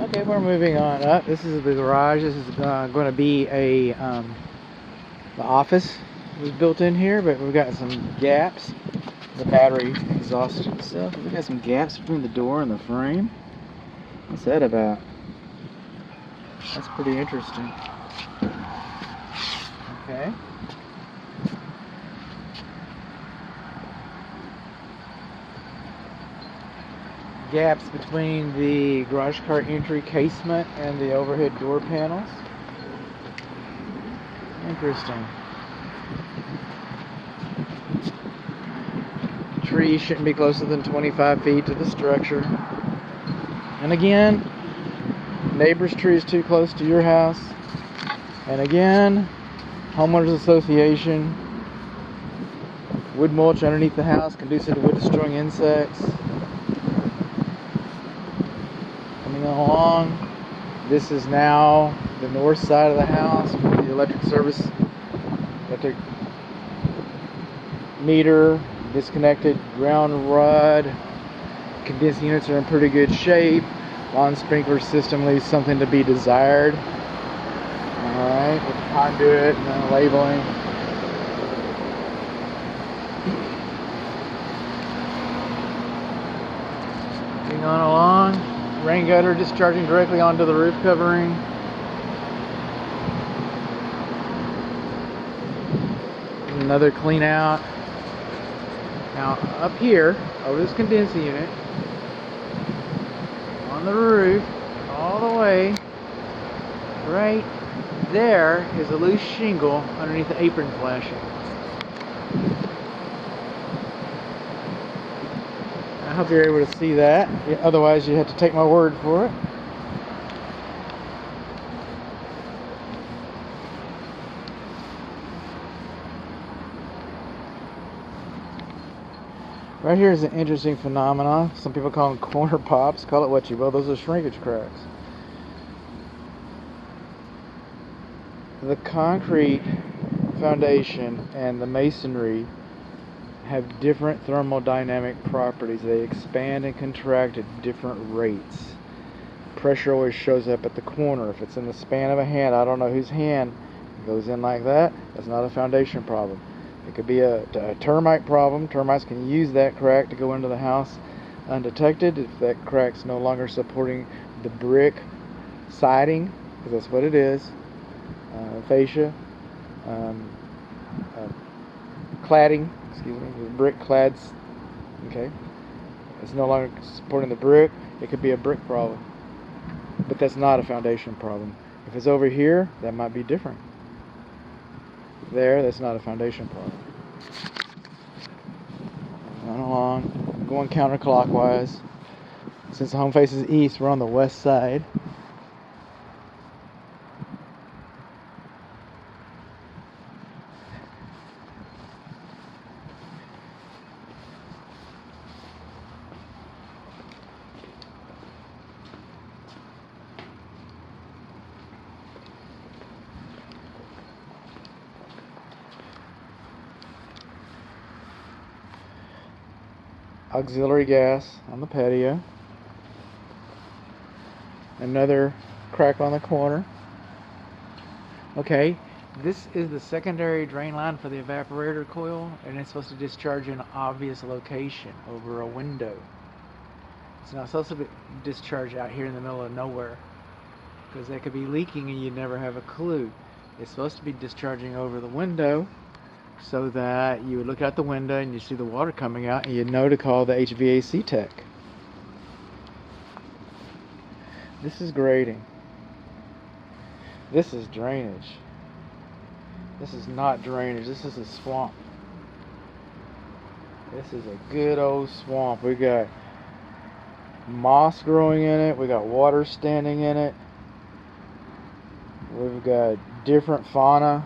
Okay, we're moving on up. This is the garage. This is going to be the office was built in here, but we've got some gaps. The battery exhausted itself. We've got some gaps between the door and the frame. What's that about? That's pretty interesting. Okay. Gaps between the garage car entry casement and the overhead door panels. Interesting. Trees shouldn't be closer than 25 feet to the structure. And again, neighbor's tree is too close to your house. And again, homeowners association, wood mulch underneath the house, conducive to wood destroying insects. Coming along, this is now the north side of the house with the electric meter, disconnected ground rod. Condensing units are in pretty good shape. Lawn sprinkler system leaves something to be desired. Alright, with the conduit and the labeling. Moving on along, rain gutter discharging directly onto the roof covering. Another clean out. Now up here, over this condensing unit, on the roof, all the way, right there is a loose shingle underneath the apron flashing. I hope you're able to see that. Otherwise, you have to take my word for it. Right here is an interesting phenomenon. Some people call them corner pops. Call it what you will. Those are shrinkage cracks. The concrete foundation and the masonry have different thermodynamic properties. They expand and contract at different rates. Pressure always shows up at the corner. If it's in the span of a hand, I don't know whose hand goes in like that. That's not a foundation problem. It could be a termite problem. Termites can use that crack to go into the house undetected if that crack's no longer supporting the brick siding, because that's what it is. Fascia, cladding, excuse me, the brick clads. Okay, it's no longer supporting the brick. It could be a brick problem, but that's not a foundation problem. If it's over here, that might be different. There, that's not a foundation problem. Run along, going counterclockwise. Since the home faces east, we're on the west side. Auxiliary gas on the patio. Another crack on the corner. Okay, this is the secondary drain line for the evaporator coil, and it's supposed to discharge in an obvious location over a window. It's not supposed to be discharged out here in the middle of nowhere, because that could be leaking and you'd never have a clue. It's supposed to be discharging over the window, so that you would look out the window and you see the water coming out and you know to call the HVAC tech. This is grading. This is drainage. This is not drainage. This is a swamp. This is a good old swamp. We got moss growing in it. We got water standing in it. We've got different fauna